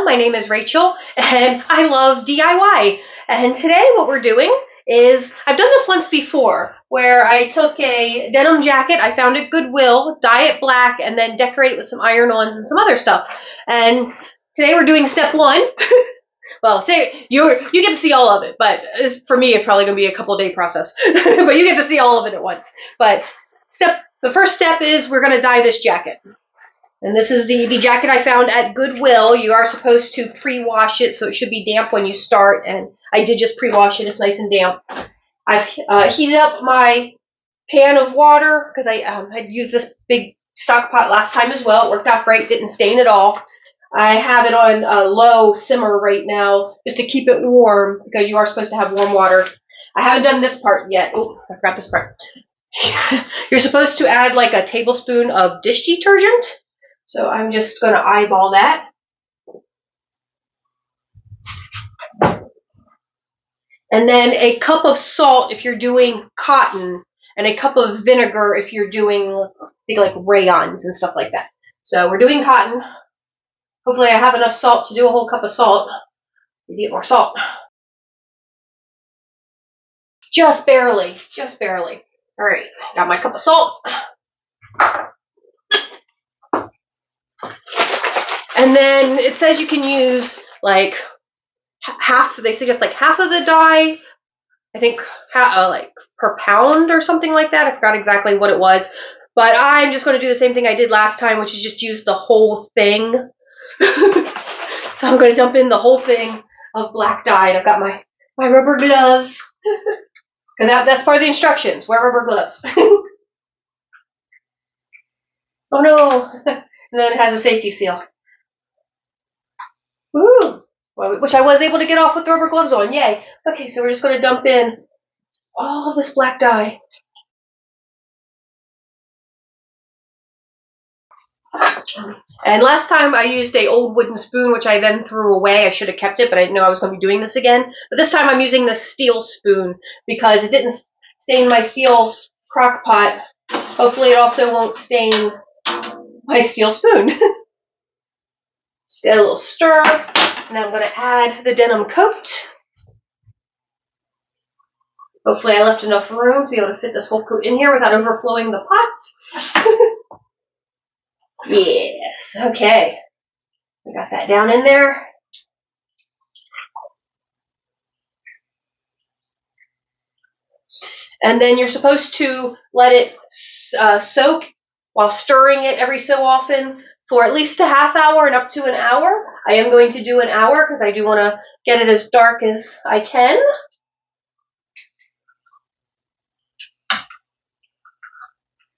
Delia. My name is Rachel, and I love DIY. And today what we're doing is, I've done this once before, where I took a denim jacket I found at Goodwill, dye it black, and then decorate it with some iron-ons and some other stuff. And today we're doing step one. Well, today you get to see all of it, but for me it's probably going to be a couple-day process. But you get to see all of it at once. But the first step is we're going to dye this jacket. And this is the jacket I found at Goodwill. You are supposed to pre-wash it, so it should be damp when you start. And I did just pre-wash it. It's nice and damp. I've heated up my pan of water because I had used this big stock pot last time as well. It worked out great. Didn't stain at all. I have it on a low simmer right now just to keep it warm because you are supposed to have warm water. I haven't done this part yet. Oh, I forgot this part. You're supposed to add like a tablespoon of dish detergent. So I'm just going to eyeball that. And then a cup of salt if you're doing cotton, and a cup of vinegar if you're doing like rayons and stuff like that. So we're doing cotton. Hopefully I have enough salt to do a whole cup of salt. Maybe get more salt. Just barely, just barely. All right, got my cup of salt. And then it says you can use like half, they suggest like half of the dye, I think like per pound or something like that. I forgot exactly what it was. But I'm just going to do the same thing I did last time, which is just use the whole thing. So I'm going to dump in the whole thing of black dye. And I've got my rubber gloves. Because that's part of the instructions. Wear rubber gloves. Oh no. And then it has a safety seal. Ooh, which I was able to get off with rubber gloves on. Yay. Okay, so we're just going to dump in all of this black dye. And last time I used an old wooden spoon, which I then threw away. I should have kept it, but I didn't know I was going to be doing this again. But this time I'm using the steel spoon because it didn't stain my steel crock pot. Hopefully it also won't stain my steel spoon. Just get a little stir, and then I'm going to add the denim coat. Hopefully I left enough room to be able to fit this whole coat in here without overflowing the pot. Yes, okay. We got that down in there. And then you're supposed to let it soak while stirring it every so often for at least a half hour and up to an hour. I am going to do an hour because I do want to get it as dark as I can.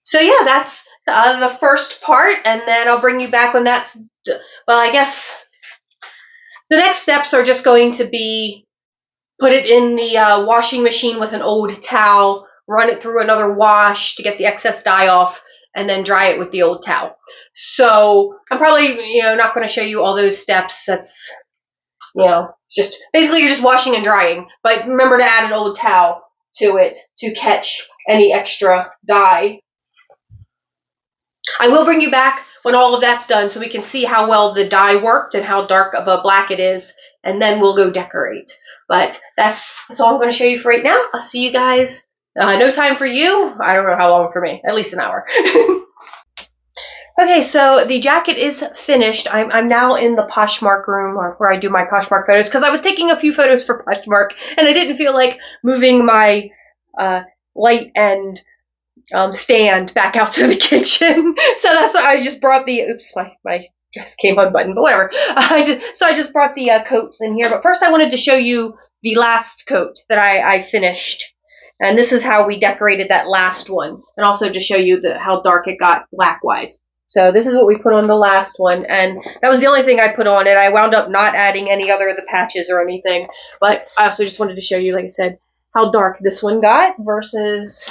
So yeah, that's the first part, and then I'll bring you back when that's, well, I guess the next steps are just going to be put it in the washing machine with an old towel, run it through another wash to get the excess dye off, and then dry it with the old towel. So I'm probably, not going to show you all those steps. That's, just basically you're just washing and drying. But remember to add an old towel to it to catch any extra dye. I will bring you back when all of that's done so we can see how well the dye worked and how dark of a black it is, and then we'll go decorate. But that's all I'm going to show you for right now. I'll see you guys. No time for you. I don't know how long for me. At least an hour. Okay, so the jacket is finished. I'm now in the Poshmark room, or where I do my Poshmark photos, because I was taking a few photos for Poshmark, and I didn't feel like moving my light and stand back out to the kitchen. So that's why I just brought the, oops, my dress came unbuttoned, but whatever. I just brought the coats in here. But first I wanted to show you the last coat that I finished. And this is how we decorated that last one. And also to show you how dark it got black-wise. So this is what we put on the last one. And that was the only thing I put on it. I wound up not adding any other of the patches or anything. But I also just wanted to show you, like I said, how dark this one got versus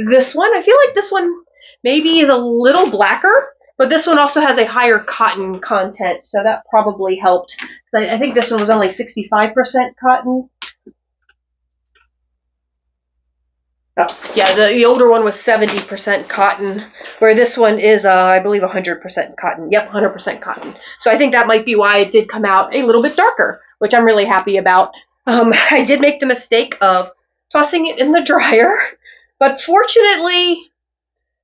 this one. I feel like this one maybe is a little blacker, but this one also has a higher cotton content, so that probably helped. I think this one was only 65% cotton. Oh, yeah, the older one was 70% cotton, where this one is, I believe, 100% cotton. Yep, 100% cotton. So I think that might be why it did come out a little bit darker, which I'm really happy about. I did make the mistake of tossing it in the dryer, but fortunately,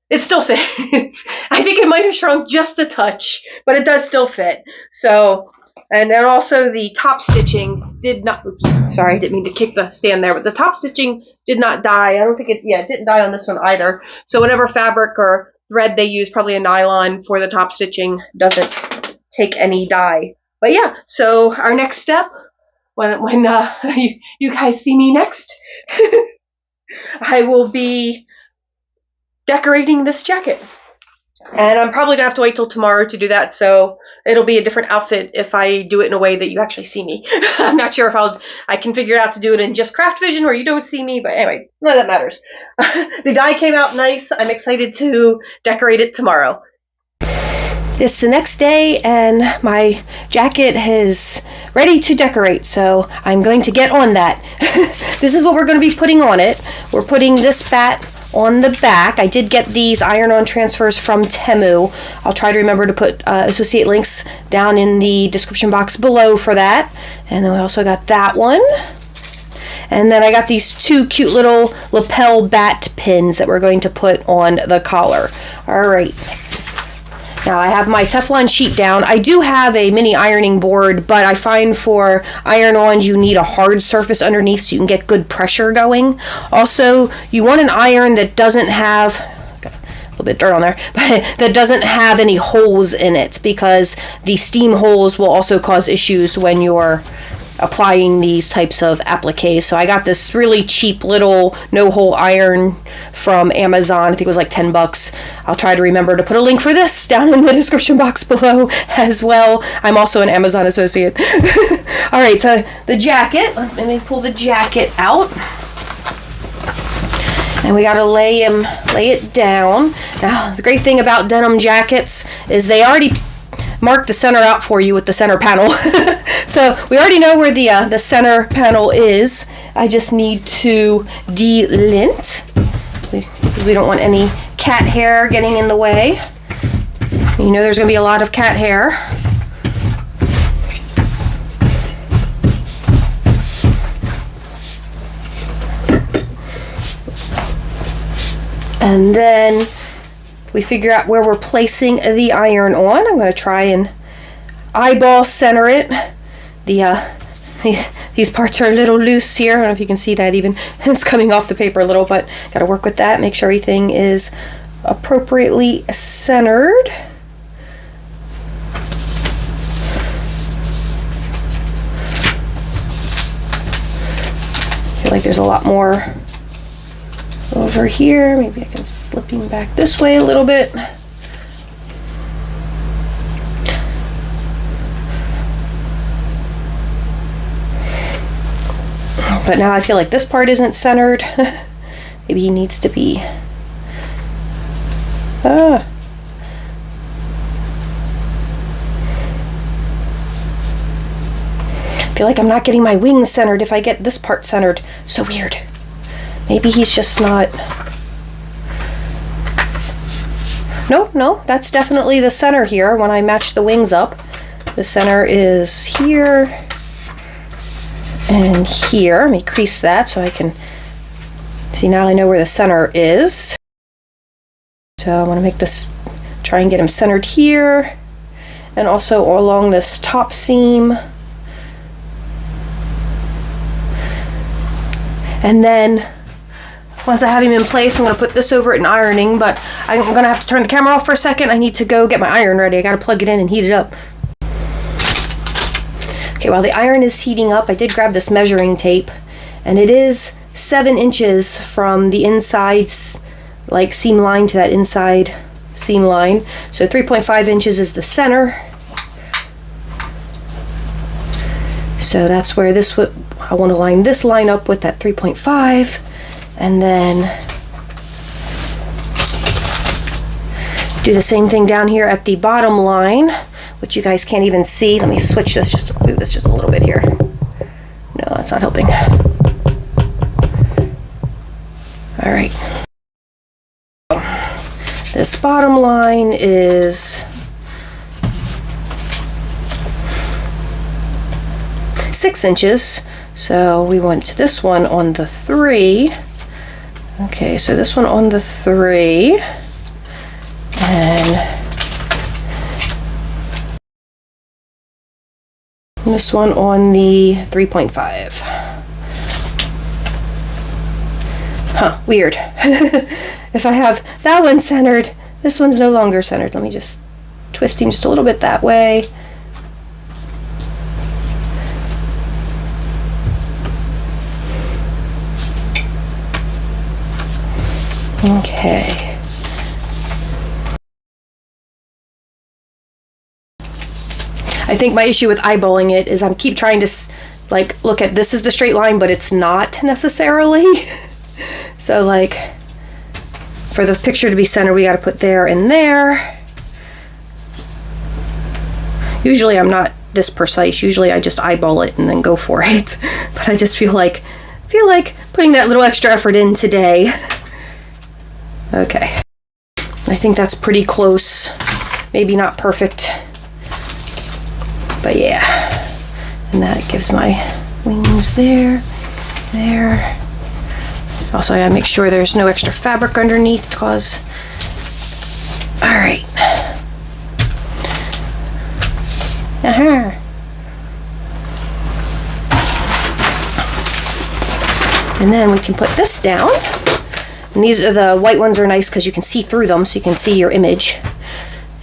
it still fits. I think it might have shrunk just a touch, but it does still fit. So, and then also the top stitching did not, oops, sorry, I didn't mean to kick the stand there, but the top stitching did not die. I don't think it, yeah, it didn't die on this one either. So whatever fabric or thread they use, probably a nylon for the top stitching, doesn't take any dye. But yeah, so our next step, when you guys see me next, I will be decorating this jacket. And I'm probably going to have to wait till tomorrow to do that, so it'll be a different outfit if I do it in a way that you actually see me. I'm not sure if I can figure out to do it in just craft vision where you don't see me, but anyway, none of that matters. The dye came out nice. I'm excited to decorate it tomorrow. It's the next day and my jacket is ready to decorate, so I'm going to get on that. This is what we're going to be putting on it. We're putting this bat on the back. I did get these iron-on transfers from TEMU. I'll try to remember to put associate links down in the description box below for that. And then we also got that one. And then I got these two cute little lapel bat pins that we're going to put on the collar. All right. Now I have my Teflon sheet down. I do have a mini ironing board, but I find for iron-ons you need a hard surface underneath so you can get good pressure going. Also, you want an iron that doesn't have, got a little bit of dirt on there, but that doesn't have any holes in it, because the steam holes will also cause issues when you're applying these types of appliques. So I got this really cheap little no-hole iron from Amazon. I think it was like $10. I'll try to remember to put a link for this down in the description box below as well. I'm also an Amazon associate. All right, so the jacket. Let me pull the jacket out. And we gotta lay it down. Now, the great thing about denim jackets is they already mark the center out for you with the center panel. So we already know where the center panel is. I just need to de-lint. We don't want any cat hair getting in the way. You know there's going to be a lot of cat hair. And then we figure out where we're placing the iron on. I'm going to try and eyeball center it. These parts are a little loose here. I don't know if you can see that even. It's coming off the paper a little, but got to work with that. Make sure everything is appropriately centered. I feel like there's a lot more over here. Maybe I can slip him back this way a little bit. But now I feel like this part isn't centered. Maybe he needs to be. I feel like I'm not getting my wings centered if I get this part centered. So weird. Maybe he's just not. No, that's definitely the center here when I match the wings up. The center is here and here. Let me crease that so I can see. Now I know where the center is. So I want to make this, try and get him centered here and also along this top seam. And then once I have him in place, I'm going to put this over it in ironing, but I'm going to have to turn the camera off for a second. I need to go get my iron ready. I got to plug it in and heat it up. Okay, while the iron is heating up, I did grab this measuring tape, and it is 7 inches from the inside like seam line to that inside seam line. So 3.5 inches is the center. So that's where this would, I want to line this line up with that 3.5, and then do the same thing down here at the bottom line, which you guys can't even see. Let me switch this, just move this just a little bit here. No, that's not helping. All right. This bottom line is 6 inches. So we want this one on the 3. Okay, so this one on the 3. And this one on the 3.5. Huh, weird. If I have that one centered, this one's no longer centered. Let me just twist him just a little bit that way. Okay. I think my issue with eyeballing it is I keep trying to like look at this is the straight line, but it's not necessarily. So like for the picture to be centered, we got to put there and there. Usually I'm not this precise. Usually I just eyeball it and then go for it. But I just feel like putting that little extra effort in today. Okay. I think that's pretty close. Maybe not perfect. But yeah, and that gives my wings there. Also, I gotta make sure there's no extra fabric underneath, cause, all right. And then we can put this down. And these are the white ones are nice because you can see through them, so you can see your image.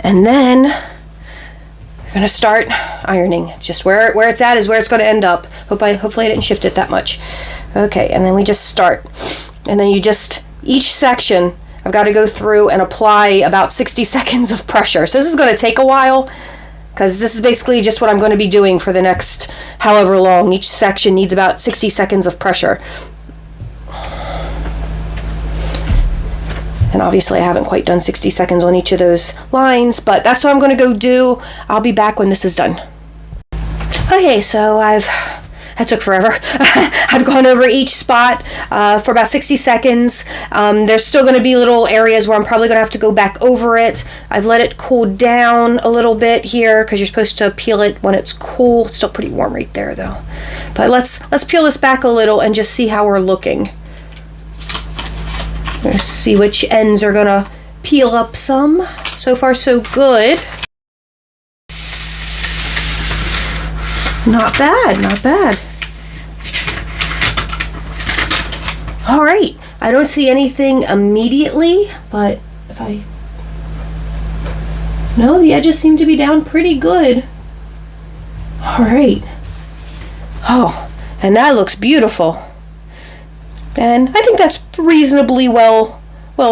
And then gonna start ironing. Just where it's at is where it's gonna end up. Hopefully I didn't shift it that much. Okay, and then we just start. And then each section, I've got to go through and apply about 60 seconds of pressure. So this is gonna take a while, because this is basically just what I'm going to be doing for the next however long. Each section needs about 60 seconds of pressure. And obviously I haven't quite done 60 seconds on each of those lines, but that's what I'm going to go do. I'll be back when this is done. Okay, so that took forever. I've gone over each spot for about 60 seconds. There's still going to be little areas where I'm probably going to have to go back over it. I've let it cool down a little bit here because you're supposed to peel it when it's cool. It's still pretty warm right there though. But let's peel this back a little and just see how we're looking. Let's see which ends are going to peel up some. So far so good. Not bad, not bad. All right, I don't see anything immediately, but no, the edges seem to be down pretty good. All right. Oh, and that looks beautiful. And I think that's reasonably well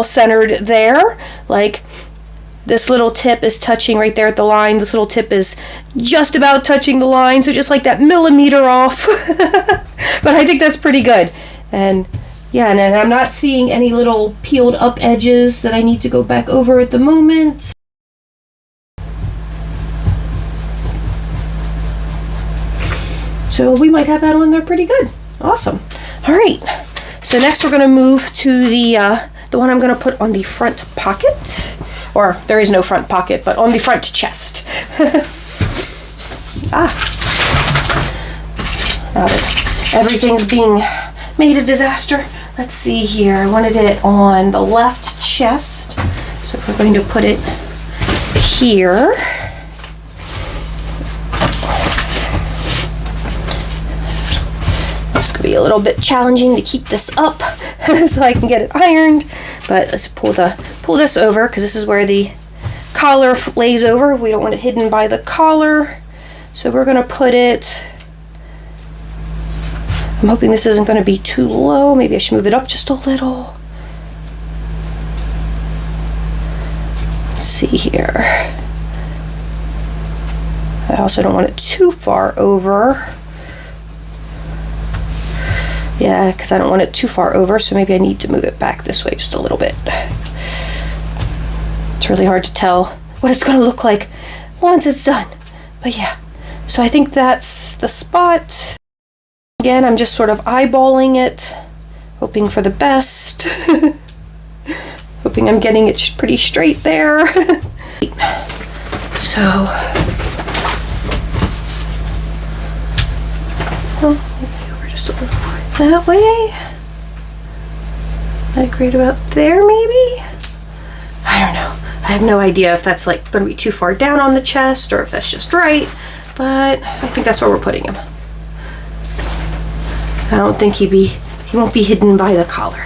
centered there. Like, this little tip is touching right there at the line. This little tip is just about touching the line, so just like that millimeter off. But I think that's pretty good. And yeah, and I'm not seeing any little peeled up edges that I need to go back over at the moment. So we might have that on there pretty good. Awesome. All right. So next we're going to move to the one I'm going to put on the front pocket. Or there is no front pocket, but on the front chest. Now that everything's being made a disaster. Let's see here. I wanted it on the left chest. So we're going to put it here. It's going to be a little bit challenging to keep this up so I can get it ironed. But let's pull this over because this is where the collar lays over. We don't want it hidden by the collar. So we're going to put it, I'm hoping this isn't going to be too low. Maybe I should move it up just a little. Let's see here. I also don't want it too far over. Yeah, because I don't want it too far over, so maybe I need to move it back this way just a little bit. It's really hard to tell what it's going to look like once it's done. But yeah, so I think that's the spot. Again, I'm just sort of eyeballing it hoping for the best. Hoping I'm getting it pretty straight there. So, maybe over just a little that way. Like right about there, maybe? I don't know. I have no idea if that's like going to be too far down on the chest or if that's just right, but I think that's where we're putting him. I don't think he won't be hidden by the collar.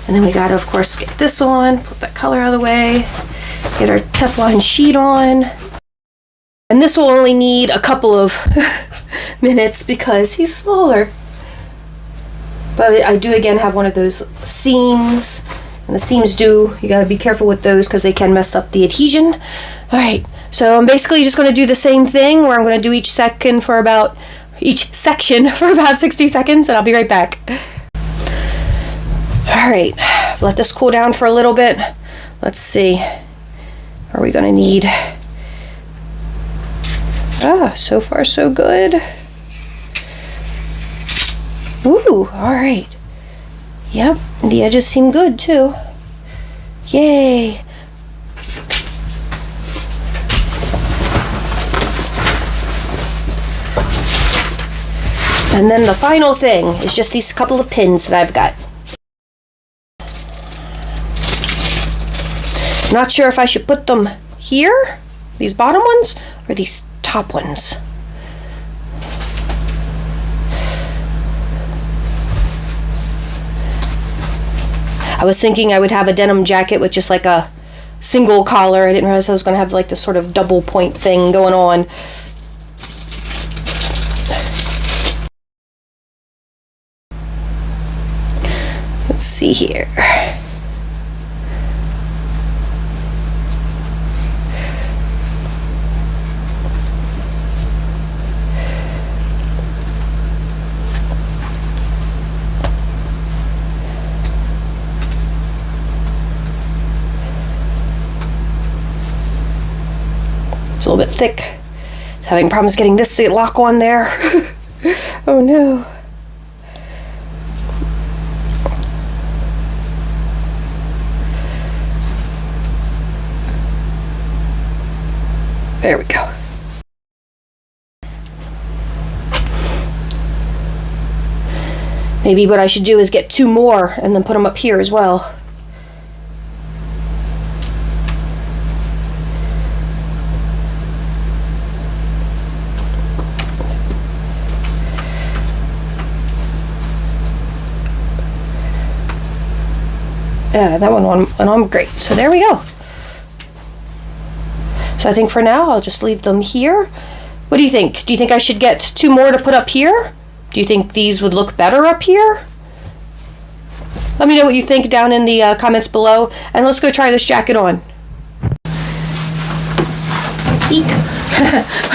And then we gotta, of course, get this on, put that color out of the way, get our Teflon sheet on. And this will only need a couple of minutes because he's smaller. But I do again have one of those seams, and the seams you gotta be careful with those because they can mess up the adhesion. All right, so I'm basically just gonna do the same thing where I'm gonna do each section for about 60 seconds, and I'll be right back. All right, let this cool down for a little bit. Let's see, are we gonna need, so far so good. Ooh, all right. Yep, the edges seem good too. Yay. And then the final thing is just these couple of pins that I've got. Not sure if I should put them here, these bottom ones, or these top ones. I was thinking I would have a denim jacket with just like a single collar. I didn't realize I was going to have like this sort of double point thing going on. Let's see here. It's a little bit thick. It's having problems getting this to lock on there. Oh no. There we go. Maybe what I should do is get 2 more and then put them up here as well. Yeah, that one went on great. So there we go. So I think for now I'll just leave them here. What do you think? Do you think I should get 2 more to put up here? Do you think these would look better up here? Let me know what you think down in the comments below, and let's go try this jacket on. Eek.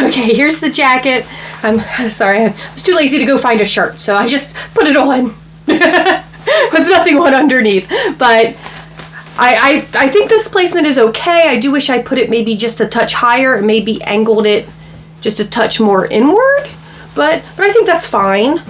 Okay, here's the jacket. I'm sorry, I was too lazy to go find a shirt, so I just put it on. With nothing on underneath, but I think this placement is okay. I do wish I put it maybe just a touch higher, maybe angled it just a touch more inward, but I think that's fine.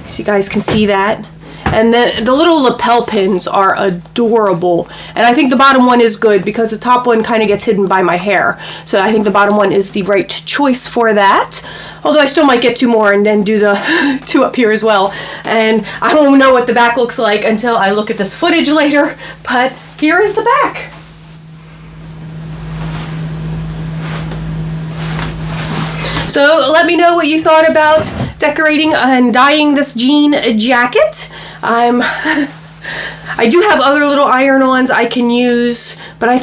So you guys can see that. And the little lapel pins are adorable, and I think the bottom one is good because the top one kind of gets hidden by my hair, so I think the bottom one is the right choice for that. Although I still might get 2 more and then do the 2 up here as well, and I won't know what the back looks like until I look at this footage later, but here is the back. So let me know what you thought about decorating and dyeing this jean jacket. I do have other little iron-ons I can use, but I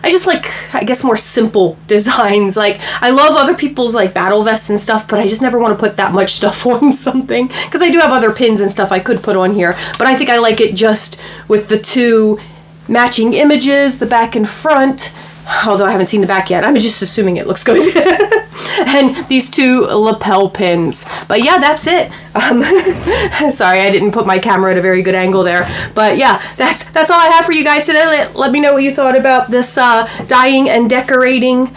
just like, I guess, more simple designs. Like, I love other people's like battle vests and stuff, but I just never want to put that much stuff on something, because I do have other pins and stuff I could put on here, but I think I like it just with the 2 matching images, the back and front. although I haven't seen the back yet. I'm just assuming it looks good. And these 2 lapel pins. But yeah, that's it. Sorry, I didn't put my camera at a very good angle there. But yeah, that's all I have for you guys today. Let me know what you thought about this dyeing and decorating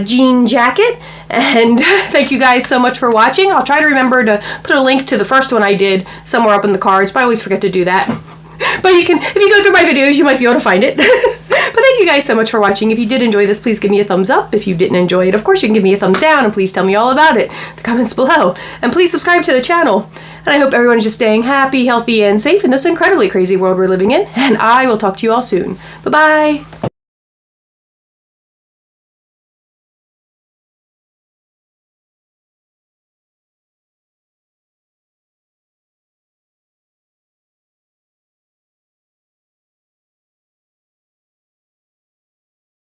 jean jacket. And thank you guys so much for watching. I'll try to remember to put a link to the first one I did somewhere up in the cards, but I always forget to do that. But you can, if you go through my videos, you might be able to find it. But thank you guys so much for watching. If you did enjoy this, please give me a thumbs up. If you didn't enjoy it, of course, you can give me a thumbs down, and please tell me all about it in the comments below. And please subscribe to the channel. And I hope everyone's just staying happy, healthy, and safe in this incredibly crazy world we're living in. And I will talk to you all soon. Bye-bye.